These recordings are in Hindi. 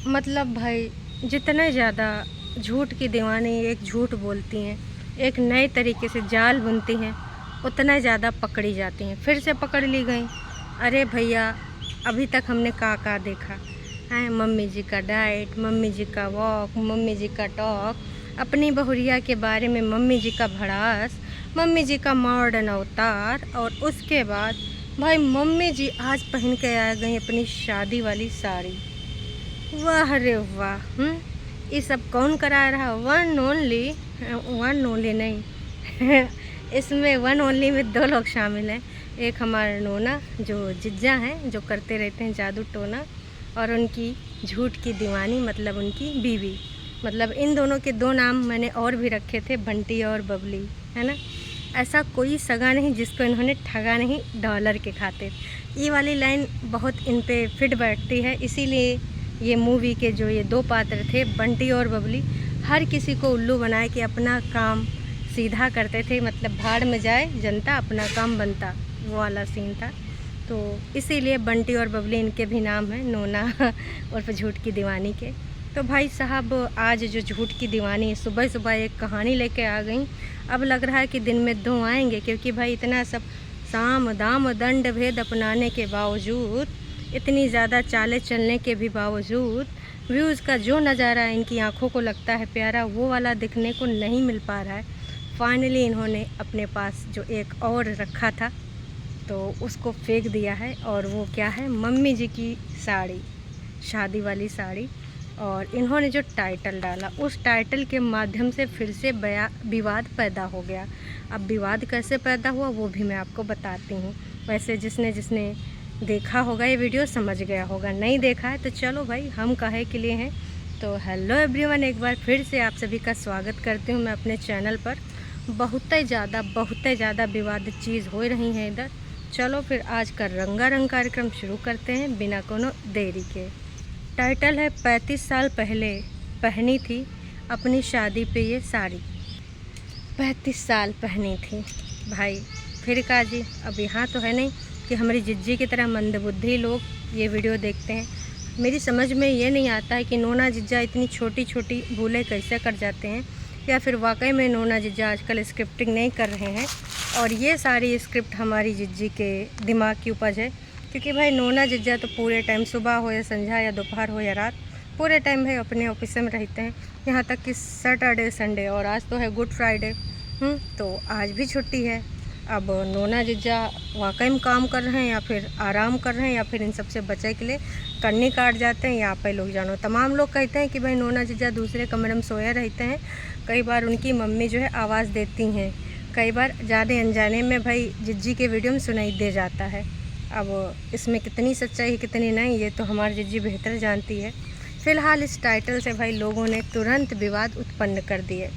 मतलब भाई जितने ज़्यादा झूठ की दीवानी एक झूठ बोलती हैं, एक नए तरीके से जाल बुनती हैं, उतना ज़्यादा पकड़ी जाती हैं। फिर से पकड़ ली गई। अरे भैया, अभी तक हमने का देखा है? मम्मी जी का डाइट, मम्मी जी का वॉक, मम्मी जी का टॉक, अपनी बहुरिया के बारे में मम्मी जी का भड़ास, मम्मी जी का मॉडर्न अवतार, और उसके बाद भाई मम्मी जी आज पहन के आ गई अपनी शादी वाली साड़ी। वाह रे वाह। ये सब कौन करा रहा? वन ओनली नहीं इसमें वन ओनली में दो लोग शामिल हैं। एक हमारा नोना जो जिज्जा हैं, जो करते रहते हैं जादू टोना, और उनकी झूठ की दीवानी मतलब उनकी बीवी। मतलब इन दोनों के दो नाम मैंने और भी रखे थे, बंटी और बबली, है ना। ऐसा कोई सगा नहीं जिसको इन्होंने ठगा नहीं डॉलर के खातिर। ये वाली लाइन बहुत इन पे फिट बैठती है, इसीलिए ये मूवी के जो ये दो पात्र थे, बंटी और बबली, हर किसी को उल्लू बनाए कि अपना काम सीधा करते थे। मतलब भाड़ में जाए जनता, अपना काम बनता, वो वाला सीन था। तो इसीलिए बंटी और बबली इनके भी नाम हैं, नोना और झूठ की दीवानी के। तो भाई साहब, आज जो झूठ की दीवानी सुबह सुबह एक कहानी लेके आ गई। अब लग रहा है कि दिन में दो आएंगे, क्योंकि भाई इतना सब साम दाम दंड भेद अपनाने के बावजूद, इतनी ज़्यादा चालें चलने के भी बावजूद, व्यूज़ का जो नज़ारा इनकी आंखों को लगता है प्यारा, वो वाला दिखने को नहीं मिल पा रहा है। फाइनली इन्होंने अपने पास जो एक और रखा था तो उसको फेंक दिया है, और वो क्या है? मम्मी जी की साड़ी, शादी वाली साड़ी। और इन्होंने जो टाइटल डाला, उस टाइटल के माध्यम से फिर से विवाद पैदा हो गया। अब विवाद कैसे पैदा हुआ वो भी मैं आपको बताती हूँ। वैसे जिसने जिसने देखा होगा ये वीडियो समझ गया होगा, नहीं देखा है तो चलो भाई, हम काहे के लिए हैं। तो हेलो एवरीवन, एक बार फिर से आप सभी का स्वागत करती हूँ मैं अपने चैनल पर। बहुत ही ज़्यादा विवादित चीज़ हो रही है इधर। चलो फिर आज का रंगारंग कार्यक्रम शुरू करते हैं बिना कोनो देरी के। टाइटल है 35 साल पहले पहनी थी अपनी शादी पे ये साड़ी। 35 साल पहनी थी भाई। फिर का जी, अब यहाँ तो है नहीं कि हमारी जिज्जी की तरह मंदबुद्धि लोग ये वीडियो देखते हैं। मेरी समझ में ये नहीं आता है कि नोना जिज्जा इतनी छोटी छोटी भूलें कैसे कर जाते हैं, या फिर वाकई में नोना जिज्जा आजकल स्क्रिप्टिंग नहीं कर रहे हैं और ये सारी स्क्रिप्ट हमारी जिज्जी के दिमाग की उपज है। क्योंकि भाई नोना जिज्जा तो पूरे टाइम, सुबह हो या संध्या या दोपहर हो या रात, पूरे टाइम भाई अपने ऑफिस में रहते हैं। यहाँ तक कि सैटरडे संडे, और आज तो है गुड फ्राइडे, तो आज भी छुट्टी है। अब नोना जिज्जा वाकई में काम कर रहे हैं या फिर आराम कर रहे हैं, या फिर इन सबसे बचे के लिए कन्नी काट जाते हैं, या पे लोग जानो। तमाम लोग कहते हैं कि भाई नोना जिज्जा दूसरे कमरे में सोए रहते हैं। कई बार उनकी मम्मी जो है आवाज़ देती हैं, कई बार ज़्यादा अनजाने में भाई जिज्जी के वीडियो में सुनाई दे जाता है। अब इसमें कितनी सच्चाई है कितनी नहीं, ये तो हमारी जिज्जी बेहतर जानती है। फ़िलहाल इस टाइटल से भाई लोगों ने तुरंत विवाद उत्पन्न कर दिए।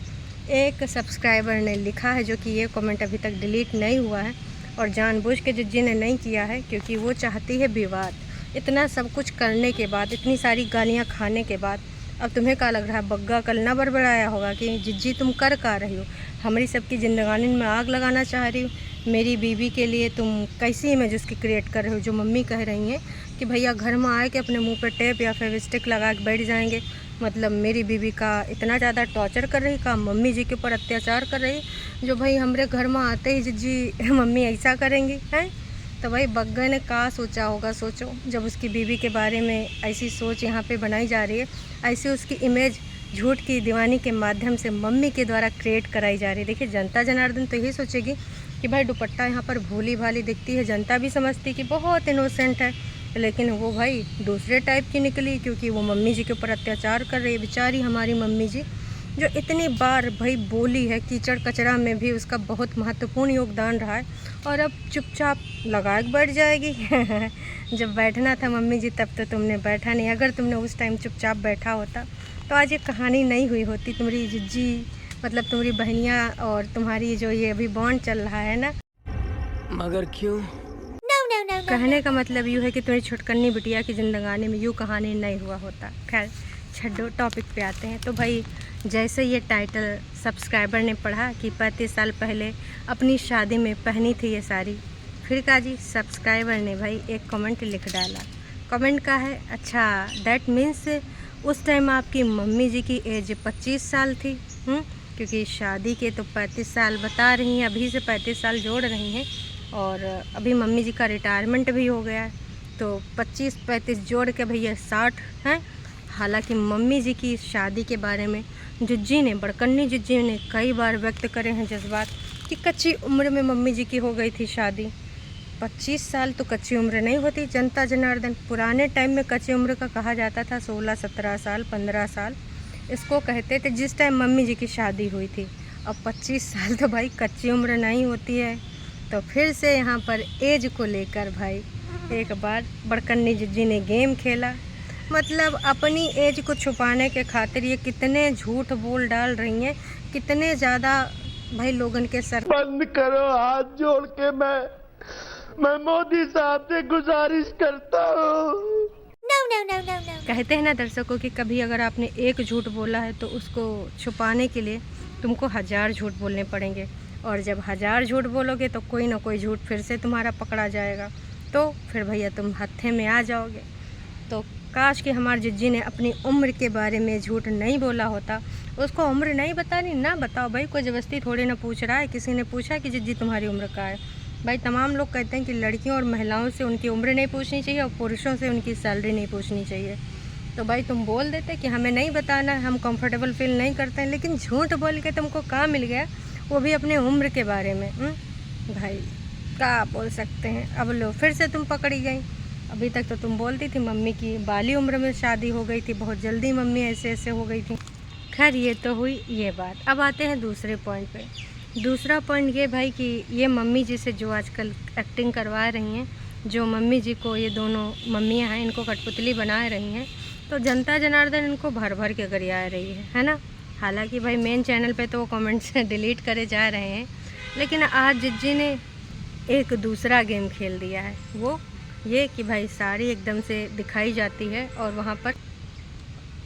एक सब्सक्राइबर ने लिखा है, जो कि ये कमेंट अभी तक डिलीट नहीं हुआ है, और जानबूझ के जिज्जी ने नहीं किया है, क्योंकि वो चाहती है विवाद। इतना सब कुछ करने के बाद, इतनी सारी गालियाँ खाने के बाद, अब तुम्हें क्या लग रहा है बग्गा कल ना बड़बड़ाया होगा कि जिज्जी तुम कर रही हो? हमारी सबकी जिंदगानी में आग लगाना चाह रही हो? मेरी बीवी के लिए तुम कैसी इमेज उसकी क्रिएट कर रहे हो? जो मम्मी कह रही हैं कि भैया घर में आए कि अपने मुंह पे टेप या फेविस्टिक लगा के बैठ जाएंगे। मतलब मेरी बीवी का इतना ज़्यादा टॉर्चर कर रही का, मम्मी जी के ऊपर अत्याचार कर रही, जो भाई हमारे घर में आते ही जिज्जी मम्मी ऐसा करेंगी हैं। तो भाई बग्गा ने क्या सोचा होगा? सोचो, जब उसकी बीवी के बारे में ऐसी सोच यहाँ पे बनाई जा रही है, ऐसी उसकी इमेज झूठ की दीवानी के माध्यम से मम्मी के द्वारा क्रिएट कराई जा रही है। देखिए, जनता जनार्दन तो यही सोचेगी कि भाई दुपट्टा यहाँ पर भोली भाली दिखती है, जनता भी समझती कि बहुत इनोसेंट है, लेकिन वो भाई दूसरे टाइप की निकली, क्योंकि वो मम्मी जी के ऊपर अत्याचार कर रही है। बेचारी हमारी मम्मी जी जो इतनी बार भाई बोली है, कीचड़ कचरा में भी उसका बहुत महत्वपूर्ण योगदान रहा है, और अब चुपचाप लगा के बैठ जाएगी जब बैठना था मम्मी जी तब तो तुमने बैठा नहीं। अगर तुमने उस टाइम चुपचाप बैठा होता तो आज ये कहानी नहीं हुई होती। तुम्हारी जिज्जी मतलब तुम्हारी बहनियाँ और तुम्हारी जो ये अभी बॉन्ड चल रहा है ना, मगर क्यों? कहने का मतलब यूँ है कि तुम्हारी छुटकन्नी बिटिया की जिंदगानी में यूँ कहानी नहीं हुआ होता। खैर छड्डो, टॉपिक पे आते हैं। तो भाई जैसे ये टाइटल सब्सक्राइबर ने पढ़ा कि 35 साल पहले अपनी शादी में पहनी थी ये साड़ी, फिर का जी सब्सक्राइबर ने भाई एक कमेंट लिख डाला। कमेंट का है, अच्छा दैट मीन्स उस टाइम आपकी मम्मी जी की एज 25 साल थी। क्योंकि शादी के तो 35 साल बता रही हैं, अभी से 35 साल जोड़ रही हैं और अभी मम्मी जी का रिटायरमेंट भी हो गया है, तो 25-35 जोड़ के भैया 60 हैं। हालांकि मम्मी जी की शादी के बारे में जिज्जी ने, बड़कन्नी जिज्जी ने कई बार व्यक्त करे हैं जज्बात कि कच्ची उम्र में मम्मी जी की हो गई थी शादी। 25 साल तो कच्ची उम्र नहीं होती जनता जनार्दन। पुराने टाइम में कच्ची उम्र का कहा जाता था 16-17 साल, 15 साल इसको कहते थे जिस टाइम मम्मी जी की शादी हुई थी। अब 25 साल तो भाई कच्ची उम्र नहीं होती है। तो फिर से यहाँ पर एज को लेकर भाई एक बार बड़कन्नी जिज्जी ने गेम खेला। मतलब अपनी एज को छुपाने के खातिर ये कितने झूठ बोल डाल रही हैं, कितने ज़्यादा भाई लोगन के सर। बंद करो, हाथ जोड़ के मैं मोदी साहब से गुजारिश करता हूँ। कहते हैं ना दर्शकों कि कभी अगर आपने एक झूठ बोला है तो उसको छुपाने के लिए तुमको 1000 झूठ बोलने पड़ेंगे, और जब 1000 झूठ बोलोगे तो कोई ना कोई झूठ फिर से तुम्हारा पकड़ा जाएगा, तो फिर भैया तुम हत्थे में आ जाओगे। तो काश कि हमारे जिज्जी ने अपनी उम्र के बारे में झूठ नहीं बोला होता। उसको उम्र नहीं बतानी, ना बताओ भाई, कोई ज़बरदस्ती थोड़ी ना पूछ रहा है। किसी ने पूछा कि जिज्जी तुम्हारी उम्र क्या है? भाई तमाम लोग कहते हैं कि लड़कियों और महिलाओं से उनकी उम्र नहीं पूछनी चाहिए और पुरुषों से उनकी सैलरी नहीं पूछनी चाहिए। तो भाई तुम बोल देते कि हमें नहीं बताना, हम कंफर्टेबल फील नहीं करते हैं, लेकिन झूठ बोल के तुमको कहाँ मिल गया, वो भी अपने उम्र के बारे में। भाई क्या बोल सकते हैं। अब लो फिर से तुम पकड़ी गई। अभी तक तो तुम बोलती थी मम्मी की बाली उम्र में शादी हो गई थी, बहुत जल्दी मम्मी ऐसे ऐसे हो गई थी। खैर ये तो हुई ये बात। अब आते हैं दूसरे पॉइंट पे। दूसरा पॉइंट ये भाई कि ये मम्मी जी से जो आजकल एक्टिंग करवा रही हैं, जो मम्मी जी को, ये दोनों मम्मियाँ हैं, इनको कठपुतली बना रही हैं, तो जनता जनार्दन इनको भर भर के गरिया रही है ना। हालांकि भाई मेन चैनल पे तो वो कमेंट्स डिलीट करे जा रहे हैं, लेकिन आज जिज्जी ने एक दूसरा गेम खेल दिया है। वो ये कि भाई साड़ी एकदम से दिखाई जाती है और वहाँ पर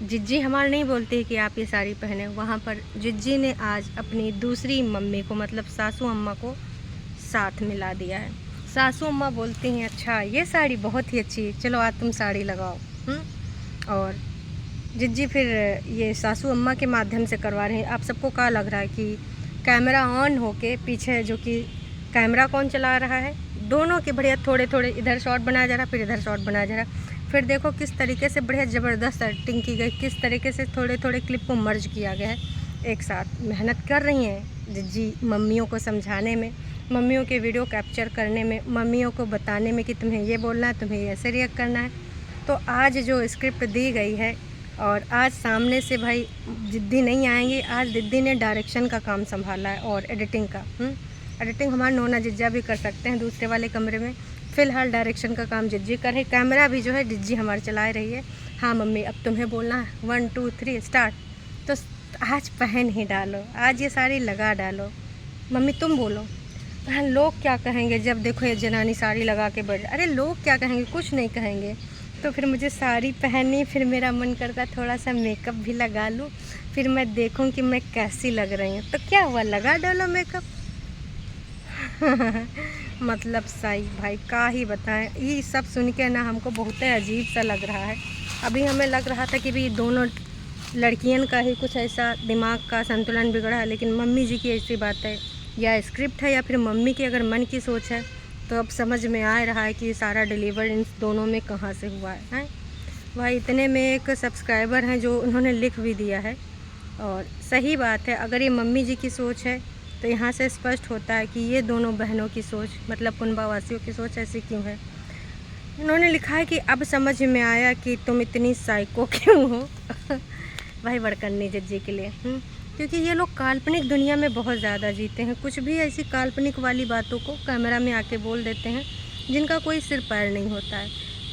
जिज्जी हमारे नहीं बोलती है कि आप ये साड़ी पहने, वहाँ पर जिज्जी ने आज अपनी दूसरी मम्मी को, मतलब सासू अम्मा को साथ मिला दिया है। सासू अम्मा बोलती हैं अच्छा ये साड़ी बहुत ही अच्छी है, चलो आज तुम साड़ी लगाओ। और जिज्जी फिर ये सासू अम्मा के माध्यम से करवा रहे हैं। आप सबको क्या लग रहा है कि कैमरा ऑन होके पीछे जो कि कैमरा कौन चला रहा है, दोनों के बढ़िया थोड़े थोड़े इधर शॉट बनाया जा रहा, फिर इधर शॉट बनाया जा रहा। फिर देखो किस तरीके से बढ़िया ज़बरदस्त एक्टिंग की गई, किस तरीके से थोड़े थोड़े क्लिप को मर्ज किया गया है एक साथ। मेहनत कर रही हैं जिज्जी मम्मियों को समझाने में, मम्मियों के वीडियो कैप्चर करने में, मम्मियों को बताने में कि तुम्हें ये बोलना है, तुम्हें ऐसे रिएक्ट करना है। तो आज जो स्क्रिप्ट दी गई है और आज सामने से भाई जिद्दी नहीं आएंगी, आज जिद्दी ने डायरेक्शन का काम संभाला है और एडिटिंग का। एडिटिंग हमारे नोना जिज्जा भी कर सकते हैं दूसरे वाले कमरे में, फ़िलहाल डायरेक्शन का काम जिज्जी कर रही, कैमरा भी जो है जिज्जी हमारे चला रही है। हाँ मम्मी अब तुम्हें बोलना है 1 2 3 स्टार्ट। तो आज पहन ही डालो, आज ये साड़ी लगा डालो। मम्मी तुम बोलो। हाँ लोग क्या कहेंगे जब देखो ये जनानी साड़ी लगा के बैठ। अरे लोग क्या कहेंगे, कुछ नहीं कहेंगे। तो फिर मुझे साड़ी पहननी, फिर मेरा मन करता थोड़ा सा मेकअप भी लगा लूँ, फिर मैं देखूँ कि मैं कैसी लग रही हूँ। तो क्या हुआ, लगा डालो मेकअप। मतलब सही भाई का ही बताएं, ये सब सुन के ना हमको बहुत अजीब सा लग रहा है। अभी हमें लग रहा था कि भी दोनों लड़कियन का ही कुछ ऐसा दिमाग का संतुलन बिगड़ा है, लेकिन मम्मी जी की ऐसी बात है या स्क्रिप्ट है या फिर मम्मी की अगर मन की सोच है, तो अब समझ में आ रहा है कि सारा डिलीवर इन दोनों में कहाँ से हुआ है। भाई इतने में एक सब्सक्राइबर हैं जो उन्होंने लिख भी दिया है, और सही बात है। अगर ये मम्मी जी की सोच है तो यहाँ से स्पष्ट होता है कि ये दोनों बहनों की सोच, मतलब कुंभावासियों की सोच ऐसी क्यों है। उन्होंने लिखा है कि अब समझ में आया कि तुम इतनी साइको क्यों हो। भाई बड़कन्नी जिज्जी के लिए, क्योंकि ये लोग काल्पनिक दुनिया में बहुत ज़्यादा जीते हैं। कुछ भी ऐसी काल्पनिक वाली बातों को कैमरा में आके बोल देते हैं जिनका कोई सिर पैर नहीं होता है।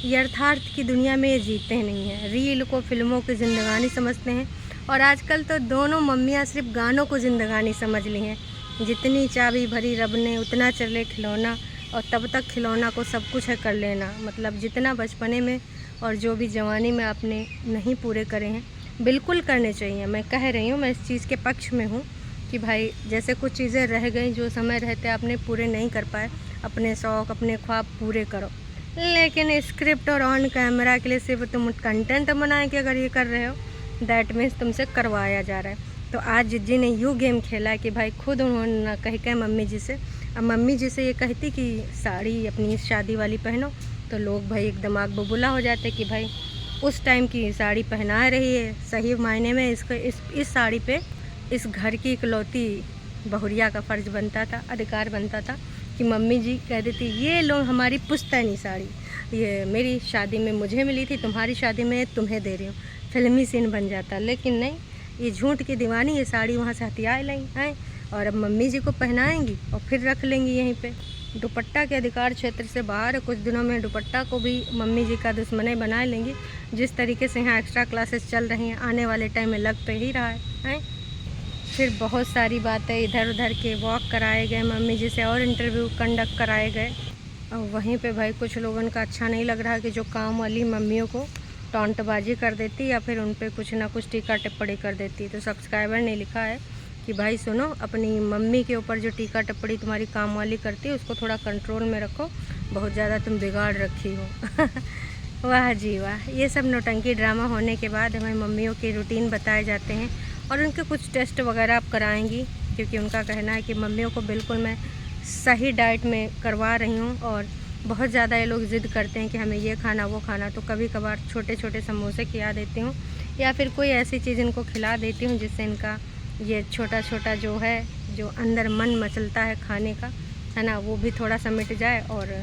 यथार्थ की दुनिया में ये जीते नहीं हैं, रील को, फिल्मों की ज़िंदगानी समझते हैं। और आजकल तो दोनों मम्मियाँ सिर्फ गानों को ज़िंदगानी समझ ली हैं। जितनी चाबी भरी रब ने उतना चले खिलौना, और तब तक खिलौना को सब कुछ है कर लेना। मतलब जितना बचपने में और जो भी जवानी में आपने नहीं पूरे करे हैं, बिल्कुल करने चाहिए। मैं कह रही हूँ, मैं इस चीज़ के पक्ष में हूँ कि भाई जैसे कुछ चीज़ें रह गई जो समय रहते आपने पूरे नहीं कर पाए, अपने शौक़, अपने ख्वाब पूरे करो। लेकिन स्क्रिप्ट और ऑन कैमरा के लिए सिर्फ तुम कंटेंट बनाए कि अगर ये कर रहे हो दैट मीन्स तुमसे करवाया जा रहा है। तो आज जिज्जी ने यूँ गेम खेला कि भाई खुद उन्होंने ना कह के मम्मी जी से, अब मम्मी जी से ये कहती कि साड़ी अपनी शादी वाली पहनो, तो लोग भाई एकदम आग बबूला हो जाते कि भाई उस टाइम की साड़ी पहना रही है। सही मायने में इसको इस साड़ी पे इस घर की इकलौती बहुरिया का फ़र्ज़ बनता था, अधिकार बनता था कि मम्मी जी कह देती ये लो हमारी पुश्तैनी साड़ी, ये मेरी शादी में मुझे मिली थी, तुम्हारी शादी में तुम्हें दे रही हूँ। फिल्मी सीन बन जाता, लेकिन नहीं, ये झूठ की दीवानी ये साड़ी वहाँ से हथिया लाई हैं और अब मम्मी जी को पहनाएंगी और फिर रख लेंगी यहीं पे। दुपट्टा के अधिकार क्षेत्र से बाहर, कुछ दिनों में दुपट्टा को भी मम्मी जी का दुश्मन बना लेंगी। जिस तरीके से यहाँ एक्स्ट्रा क्लासेस चल रही हैं, आने वाले टाइम में लग तो ही रहा है। फिर बहुत सारी बातें इधर उधर के वॉक कराए गए मम्मी जी से और इंटरव्यू कंडक्ट कराए गए। और वहीं पे भाई कुछ लोगों का अच्छा नहीं लग रहा कि जो काम वाली मम्मियों को टॉन्टबाजी कर देती या फिर उन पे कुछ ना कुछ टीका टिप्पणी कर देती। तो सब्सक्राइबर ने लिखा है कि भाई सुनो, अपनी मम्मी के ऊपर जो टीका टिप्पणी तुम्हारी काम वाली करती है उसको थोड़ा कंट्रोल में रखो, बहुत ज़्यादा तुम बिगाड़ रखी हो। वाह जी वाह। ये सब नौटंकी ड्रामा होने के बाद हमें मम्मियों के रूटीन बताए जाते हैं और उनके कुछ टेस्ट वगैरह आप कराएंगी, क्योंकि उनका कहना है कि मम्मियों को बिल्कुल मैं सही डाइट में करवा रही हूँ और बहुत ज़्यादा ये लोग ज़िद करते हैं कि हमें ये खाना वो खाना। तो कभी कभार छोटे छोटे समोसे खिला देती हूँ या फिर कोई ऐसी चीज़ इनको खिला देती हूँ जिससे इनका ये छोटा छोटा जो है, जो अंदर मन मचलता है खाने का, है ना, वो भी थोड़ा सा मिट जाए। और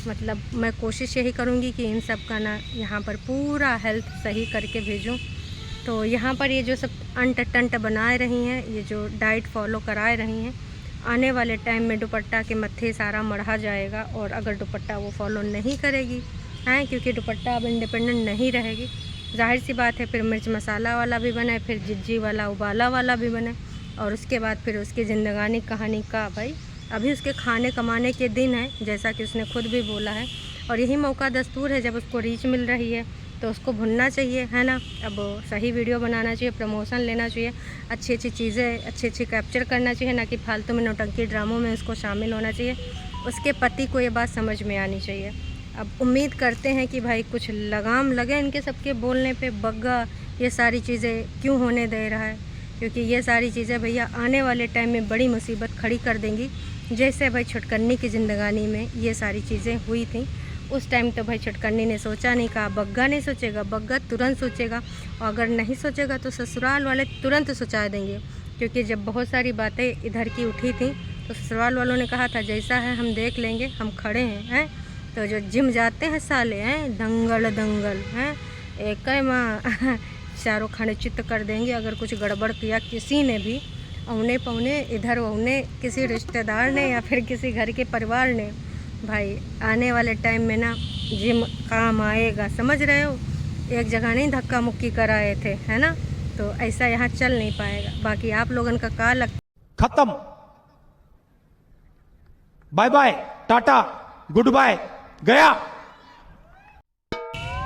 मतलब मैं कोशिश यही करूँगी कि इन सब का ना यहाँ पर पूरा हेल्थ सही करके भेजूँ। तो यहाँ पर ये जो सब अंट टंट बनाए रही हैं, ये जो डाइट फॉलो कराए रही हैं, आने वाले टाइम में दुपट्टा के मत्थे सारा मढ़ा जाएगा। और अगर दुपट्टा वो फॉलो नहीं करेगी हैं, क्योंकि दुपट्टा अब इंडिपेंडेंट नहीं रहेगी, जाहिर सी बात है फिर मिर्च मसाला वाला भी बने, फिर जिज्जी वाला उबाला वाला भी बने, और उसके बाद फिर उसकी ज़िंदगानी कहानी का भाई अभी उसके खाने कमाने के दिन है, जैसा कि उसने खुद भी बोला है। और यही मौका दस्तूर है, जब उसको रीच मिल रही है तो उसको भुनना चाहिए, है ना। अब सही वीडियो बनाना चाहिए, प्रमोशन लेना चाहिए, अच्छी अच्छी चीज़ें अच्छी कैप्चर करना चाहिए, ना कि फालतू में नौटंकी ड्रामों में उसको शामिल होना चाहिए। उसके पति को ये बात समझ में आनी चाहिए। अब उम्मीद करते हैं कि भाई कुछ लगाम लगे इनके सबके बोलने पे। बग्गा ये सारी चीज़ें क्यों होने दे रहा है, क्योंकि ये सारी चीज़ें भैया आने वाले टाइम में बड़ी मुसीबत खड़ी कर देंगी। जैसे भाई छुटकन्नी की ज़िंदगानी में ये सारी चीज़ें हुई थी, उस टाइम तो भाई छुटकन्नी ने सोचा नहीं, कहा बग्गा नहीं सोचेगा, बग्गा तुरंत सोचेगा, और अगर नहीं सोचेगा तो ससुराल वाले तुरंत सोचा देंगे। क्योंकि जब बहुत सारी बातें इधर की उठी थी तो ससुराल वालों ने कहा था जैसा है हम देख लेंगे, हम खड़े हैं। तो जो जिम जाते हैं साले हैं दंगल हैं, एक माँ चारों खंड चित्त कर देंगे। अगर कुछ गड़बड़ किया किसी ने भी, औने पौने इधर औने किसी रिश्तेदार ने या फिर किसी घर के परिवार ने, भाई आने वाले टाइम में ना जिम काम आएगा, समझ रहे हो। एक जगह नहीं धक्का मुक्की कराए थे, है ना, तो ऐसा यहाँ चल नहीं पाएगा। बाकी आप लोगों का का लग खत्म, bye bye, tata, goodbye, गया।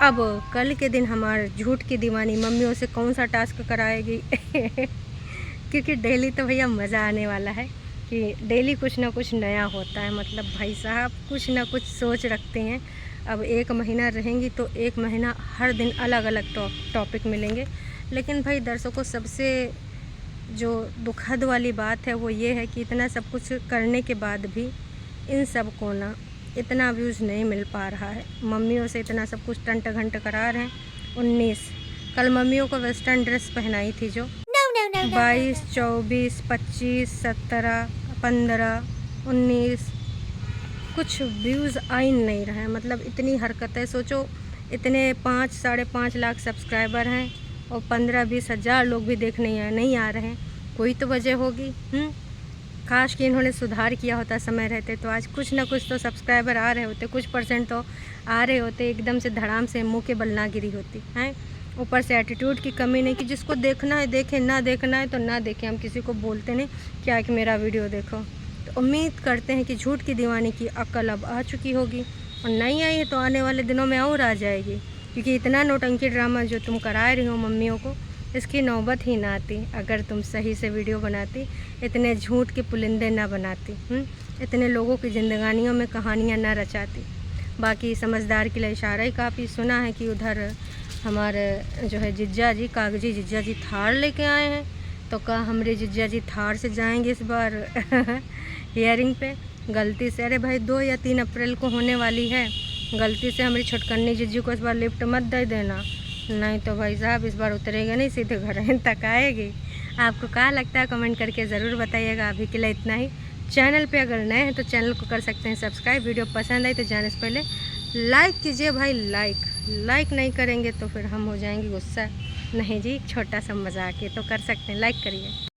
अब कल के दिन हमारे झूठ की दीवानी मम्मियों से कौन सा टास्क कराएगी। क्योंकि डेली तो भैया मज़ा आने वाला है कि डेली कुछ ना कुछ नया होता है। मतलब भाई साहब कुछ ना कुछ सोच रखते हैं। अब 1 महीना रहेंगी तो 1 महीना हर दिन अलग अलग टॉपिक मिलेंगे। लेकिन भाई दर्शकों, सबसे जो दुखद वाली बात है वो ये है कि इतना सब कुछ करने के बाद भी इन सब को ना इतना व्यूज़ नहीं मिल पा रहा है। मम्मियों से इतना सब कुछ टंट घंट करा रहे हैं। 19 कल मम्मियों को वेस्टर्न ड्रेस पहनाई थी जो 22, 24, 25, 17, 15, 19 कुछ व्यूज़ आ ही नहीं रहे हैं। मतलब इतनी हरकतें, सोचो इतने 5 साढ़े 5 लाख सब्सक्राइबर हैं और 15-20 हज़ार लोग भी देखने नहीं आ रहे हैं। कोई तो वजह होगी। काश कि इन्होंने सुधार किया होता समय रहते, तो आज कुछ ना कुछ तो सब्सक्राइबर आ रहे होते, कुछ % तो आ रहे होते। एकदम से धड़ाम से मुंह के बल ना गिरी होती हैं। ऊपर से एटीट्यूड की कमी नहीं कि जिसको देखना है देखे, ना देखना है तो ना देखे। हम किसी को बोलते नहीं क्या कि मेरा वीडियो देखो। तो उम्मीद करते हैं कि झूठ की दीवानी की अक्ल अब आ चुकी होगी, और नहीं आई है तो आने वाले दिनों में और आ जाएगी। क्योंकि इतना नौटंकी ड्रामा जो तुम करा रही हो मम्मियों को, इसकी नौबत ही ना आती अगर तुम सही से वीडियो बनाती, इतने झूठ के पुलिंदे ना बनाती, इतने लोगों की ज़िंदगानियों में कहानियाँ ना रचाती। बाकी समझदार के लिए इशारा ही काफ़ी। सुना है कि उधर हमारे जो है जिज्जा जी, कागजी जिज्जा जी थार लेके आए हैं, तो कहा हमारे जिज्जा जी थार से जाएंगे इस बार हियरिंग पे। गलती से, अरे भाई 2 या 3 अप्रैल को होने वाली है, गलती से हमारी छुटकन्नी जिज्जू को इस बार लिफ्ट मत दे देना, नहीं तो भाई साहब इस बार उतरेगा नहीं, सीधे घर तक आएगी। आपको क्या लगता है कमेंट करके ज़रूर बताइएगा। अभी के लिए इतना ही। चैनल पे अगर नए हैं तो चैनल को कर सकते हैं सब्सक्राइब। वीडियो पसंद आई तो जाने से पहले लाइक कीजिए भाई, लाइक नहीं करेंगे तो फिर हम हो जाएंगे गुस्सा। नहीं जी, छोटा सा मजाक है तो कर सकते हैं, लाइक करिए।